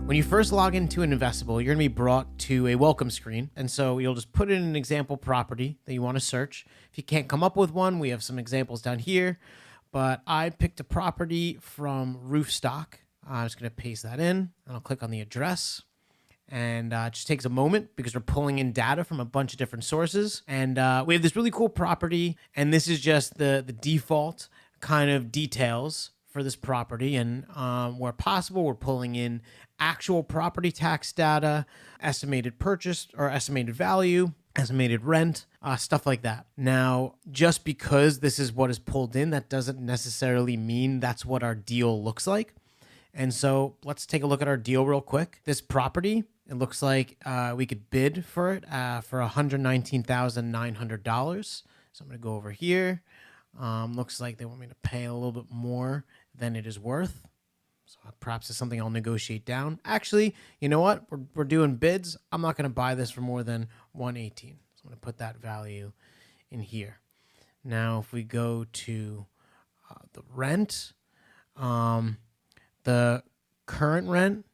When you first log into an Investable, you're going to be brought to a welcome screen. And so you'll just put in an example property that you want to search. If you can't come up with one, we have some examples down here. But I picked a property from Roof Stock. I'm just going to paste that in, and I'll click on the address. And it just takes a moment because we're pulling in data from a bunch of different sources. And we have this really cool property, and this is just the default kind of details for this property. And where possible, we're pulling in actual property tax data, estimated purchase or estimated value, estimated rent, stuff like that. Now, just because this is what is pulled in, that doesn't necessarily mean that's what our deal looks like. And so let's take a look at our deal real quick. This property, it looks like we could bid for it for $119,900. So I'm going to go over here. Looks like they want me to pay a little bit more than it is worth. So perhaps it's something I'll negotiate down. Actually, you know what? We're doing bids. I'm not going to buy this for more than $118. So I'm going to put that value in here. Now, if we go to the rent, the current rent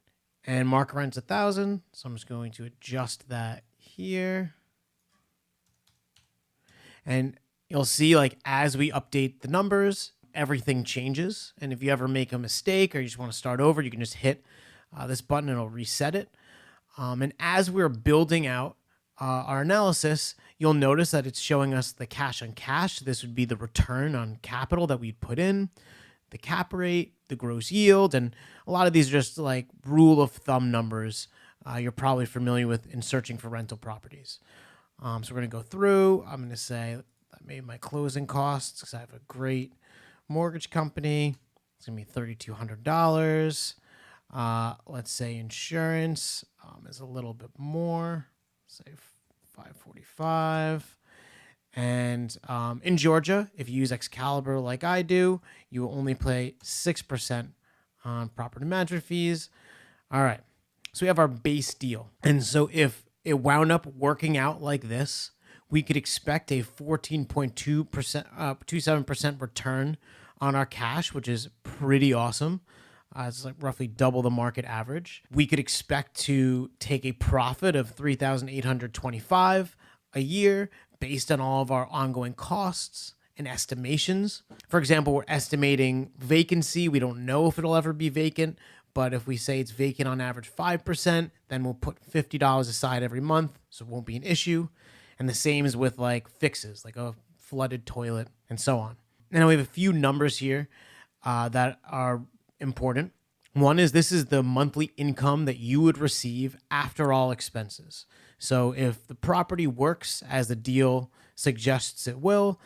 and market rent's $1,000. So I'm just going to adjust that here. And you'll see, like, as we update the numbers, everything changes. And if you ever make a mistake or you just want to start over, you can just hit this button and it'll reset it. And as we're building out our analysis, you'll notice that it's showing us the cash on cash. This would be the return on capital that we'd put in, the cap rate, the gross yield, and a lot of these are just like rule of thumb numbers you're probably familiar with in searching for rental properties. So we're going to go through. I'm going to say I made my closing costs because I have a great mortgage company. It's going to be $3,200. Let's say insurance is a little bit more, say $545. And in Georgia, if you use Excalibur like I do, you will only pay 6% on property management fees. All right. So we have our base deal. And so if it wound up working out like this, we could expect a 14.27% return on our cash, which is pretty awesome. It's like roughly double the market average. We could expect to take a profit of $3,825 a year based on all of our ongoing costs and estimations. For example, we're estimating vacancy. We don't know if it'll ever be vacant, but if we say it's vacant on average 5%, then we'll put $50 aside every month, so it won't be an issue. And the same is with like fixes, like a flooded toilet and so on. Now we have a few numbers here that are important. One is this is the monthly income that you would receive after all expenses. So if the property works as the deal suggests it will,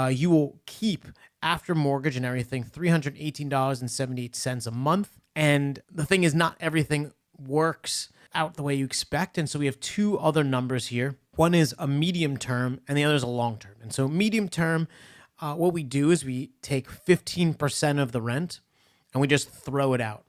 you will keep, after mortgage and everything, $318.78 a month. And the thing is, not everything works out the way you expect. And so we have two other numbers here. One is a medium term and the other is a long term. And so medium term, what we do is we take 15% of the rent and we just throw it out.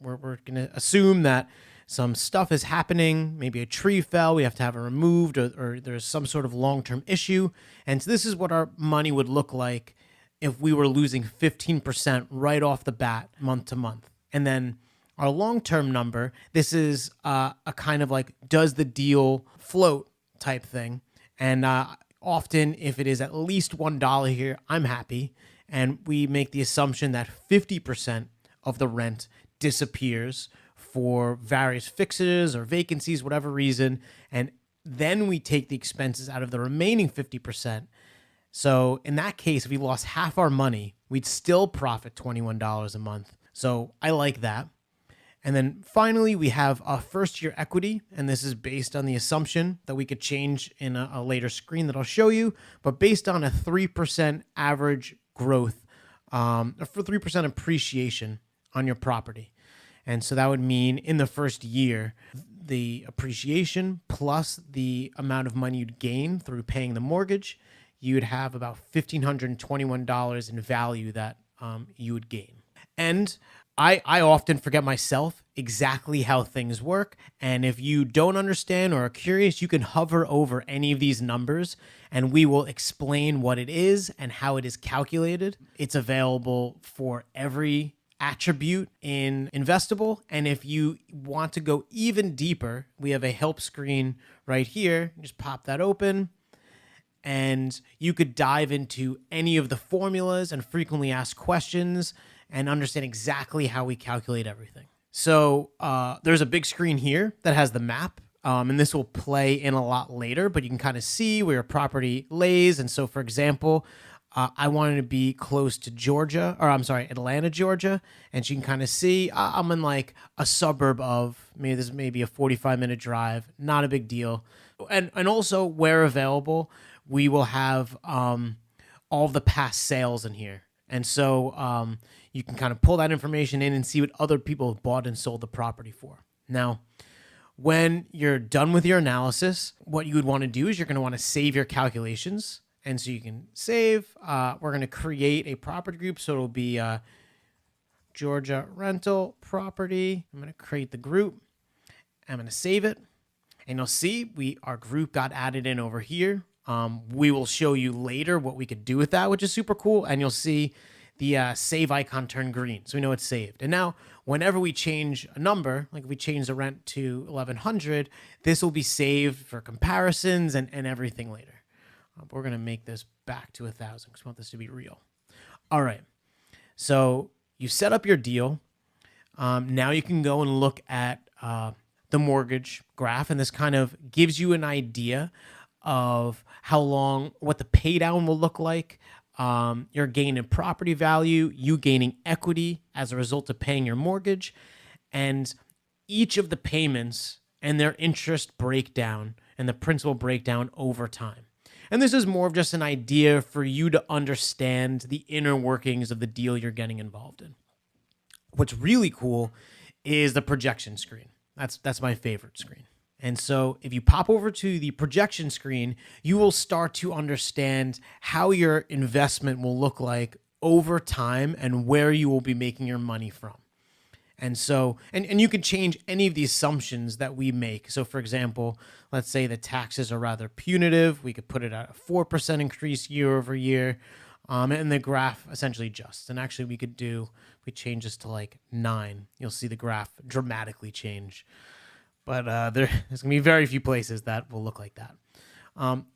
We're going to assume that some stuff is happening, maybe a tree fell, we have to have it removed, or there's some sort of long-term issue. And so this is what our money would look like if we were losing 15% right off the bat, month to month. And then our long-term number, this is a kind of like, does the deal float type thing. And often, if it is at least $1 here, I'm happy. And we make the assumption that 50% of the rent disappears for various fixes or vacancies, whatever reason. And then we take the expenses out of the remaining 50%. So in that case, if we lost half our money, we'd still profit $21 a month. So I like that. And then finally, we have a first year equity, and this is based on the assumption that we could change in a later screen that I'll show you, but based on a 3% average growth, for 3% appreciation on your property. And so that would mean in the first year, the appreciation plus the amount of money you'd gain through paying the mortgage, you would have about $1,521 in value that you would gain. And I often forget myself exactly how things work. And if you don't understand or are curious, you can hover over any of these numbers and we will explain what it is and how it is calculated. It's available for every attribute in Investable. And if you want to go even deeper, we have a help screen right here. Just pop that open. And you could dive into any of the formulas and frequently asked questions and understand exactly how we calculate everything. So there's a big screen here that has the map, and this will play in a lot later, but you can kind of see where your property lays. And so, for example, I wanted to be close to Atlanta, Georgia, and you can kind of see I'm in like a suburb of maybe a 45-minute drive, not a big deal. And also, where available, we will have all the past sales in here. And so you can kind of pull that information in and see what other people have bought and sold the property for. Now, when you're done with your analysis, what you would want to do is you're going to want to save your calculations. And so you can save. We're going to create a property group. So it'll be Georgia rental property. I'm going to create the group. I'm going to save it. And you'll see our group got added in over here. We will show you later what we could do with that, which is super cool. And you'll see the save icon turn green. So we know it's saved. And now whenever we change a number, like if we change the rent to 1,100, this will be saved for comparisons and everything later. But we're going to make this back to 1,000 because we want this to be real. All right. So you set up your deal. Now you can go and look at the mortgage graph, and this kind of gives you an idea of what the pay down will look like. Your gain in property value, you gaining equity as a result of paying your mortgage, and each of the payments and their interest breakdown and the principal breakdown over time. And this is more of just an idea for you to understand the inner workings of the deal you're getting involved in. What's really cool is the projection screen. That's my favorite screen. And so if you pop over to the projection screen, you will start to understand how your investment will look like over time and where you will be making your money from. And so, and you can change any of the assumptions that we make. So for example, let's say the taxes are rather punitive. We could put it at a 4% increase year over year. And the graph essentially adjusts. And actually if we change this to like 9, you'll see the graph dramatically change. But there's going to be very few places that will look like that.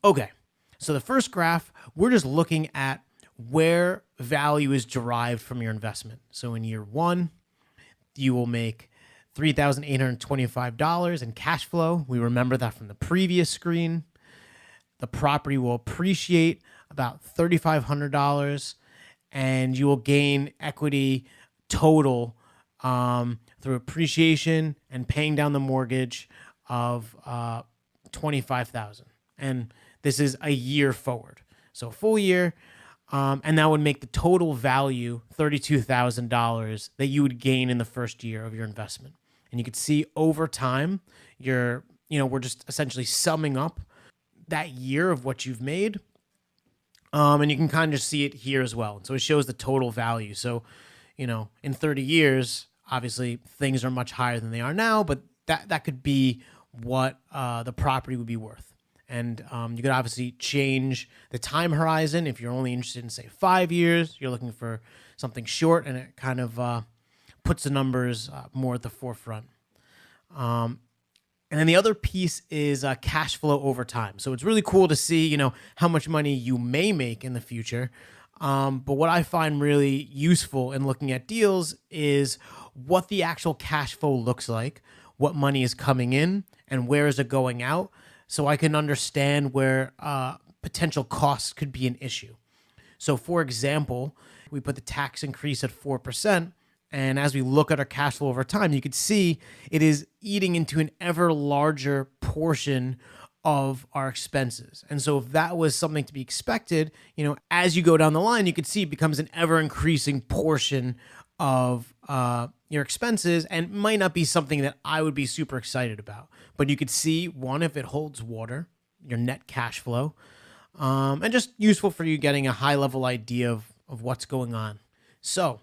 Okay, so the first graph, we're just looking at where value is derived from your investment. So in year 1, you will make $3,825 in cash flow. We remember that from the previous screen. The property will appreciate about $3,500, and you will gain equity total through appreciation and paying down the mortgage of $25,000. And this is a year forward. So full year, and that would make the total value $32,000 that you would gain in the first year of your investment. And you could see over time, we're just essentially summing up that year of what you've made. And you can kind of see it here as well. So it shows the total value. So, in 30 years, obviously things are much higher than they are now, but that could be what the property would be worth. And you could obviously change the time horizon. If you're only interested in, say, 5 years, you're looking for something short, and it kind of puts the numbers more at the forefront. And then the other piece is cash flow over time. So it's really cool to see, how much money you may make in the future. But what I find really useful in looking at deals is what the actual cash flow looks like, what money is coming in, and where is it going out, so I can understand where potential costs could be an issue. So for example, we put the tax increase at 4%. And as we look at our cash flow over time, you could see it is eating into an ever larger portion of our expenses. And so if that was something to be expected, as you go down the line, you could see it becomes an ever increasing portion of your expenses, and might not be something that I would be super excited about. But you could see, one, if it holds water, your net cash flow, and just useful for you getting a high level idea of what's going on. So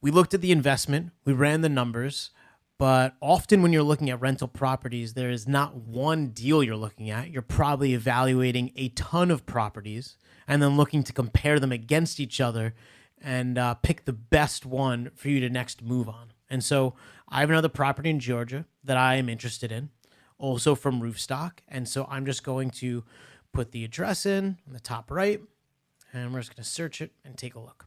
we looked at the investment, we ran the numbers, but often when you're looking at rental properties, there is not one deal you're looking at. You're probably evaluating a ton of properties and then looking to compare them against each other and pick the best one for you to next move on. And so I have another property in Georgia that I am interested in, also from Roofstock. And so I'm just going to put the address in on the top right, and we're just going to search it and take a look.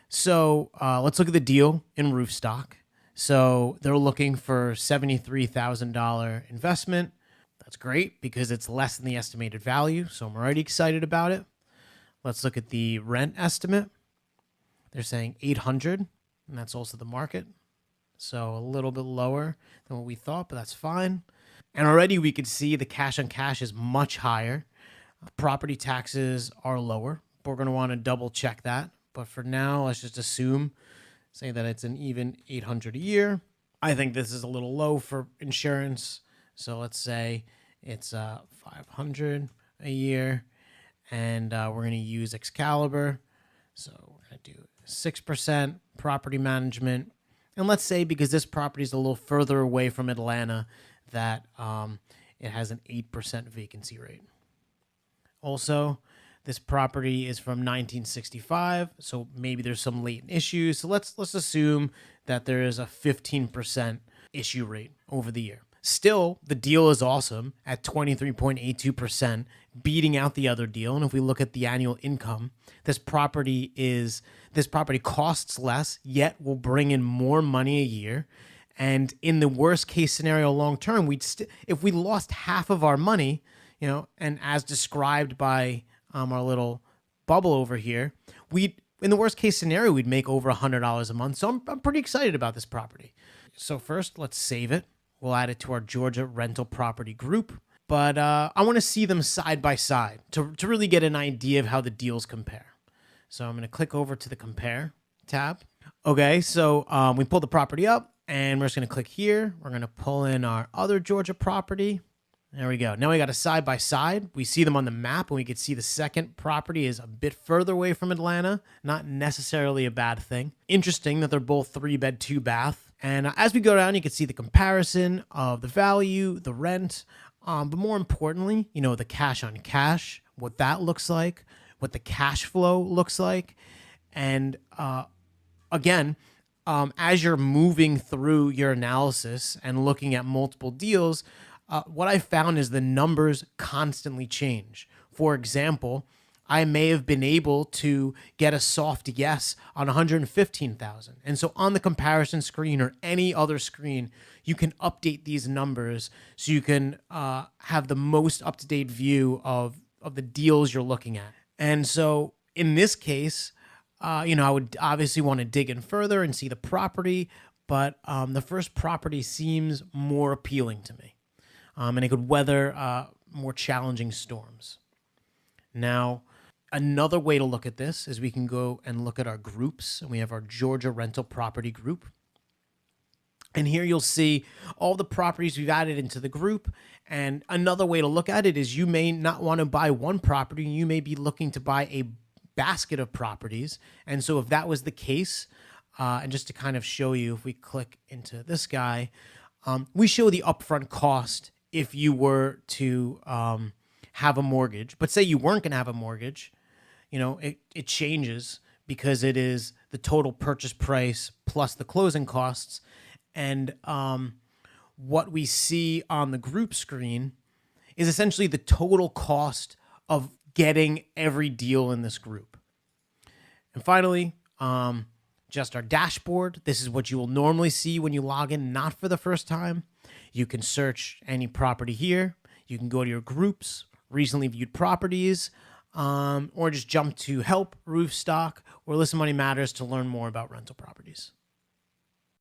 So let's look at the deal in Roofstock. So they're looking for $73,000 investment. That's great because it's less than the estimated value. So I'm already excited about it. Let's look at the rent estimate. They're saying $800, and that's also the market. So a little bit lower than what we thought, but that's fine. And already we could see the cash on cash is much higher. Property taxes are lower. We're going to want to double check that. But for now, let's just say that it's an even $800 a year. I think this is a little low for insurance. So let's say it's $500 a year. And we're going to use Excalibur. So we're going to do 6% property management. And let's say because this property is a little further away from Atlanta that it has an 8% vacancy rate. Also, this property is from 1965, so maybe there's some latent issues. So let's assume that there is a 15% issue rate over the year. Still, the deal is awesome at 23.82%, beating out the other deal. And if we look at the annual income, this property costs less, yet will bring in more money a year. And in the worst case scenario, long term, if we lost half of our money, and as described by our little bubble over here, in the worst case scenario, we'd make over $100 a month. So I'm pretty excited about this property. So first, let's save it. We'll add it to our Georgia rental property group. But I want to see them side by side to really get an idea of how the deals compare. So I'm going to click over to the compare tab. Okay, so we pulled the property up, and we're just going to click here. We're going to pull in our other Georgia property. There we go. Now we got a side by side. We see them on the map, and we can see the second property is a bit further away from Atlanta. Not necessarily a bad thing. Interesting that they're both 3-bed, 2-bath. And as we go down, you can see the comparison of the value, the rent, but more importantly, the cash on cash, what that looks like, what the cash flow looks like. And again, as you're moving through your analysis and looking at multiple deals, what I found is the numbers constantly change. For example, I may have been able to get a soft yes on 115,000. And so on the comparison screen or any other screen, you can update these numbers so you can have the most up-to-date view of the deals you're looking at. And so in this case, I would obviously want to dig in further and see the property, but the first property seems more appealing to me. And it could weather more challenging storms. Now, another way to look at this is we can go and look at our groups, and we have our Georgia rental property group. And here you'll see all the properties we've added into the group. And another way to look at it is you may not want to buy one property. You may be looking to buy a basket of properties. And so if that was the case, and just to kind of show you, if we click into this guy, we show the upfront cost if you were to have a mortgage. But say you weren't going to have a mortgage, it changes because it is the total purchase price plus the closing costs. And what we see on the group screen is essentially the total cost of getting every deal in this group. And finally, just our dashboard. This is what you will normally see when you log in, not for the first time. You can search any property here. You can go to your groups, recently viewed properties, or just jump to Help, Roofstock, or Listen Money Matters to learn more about rental properties.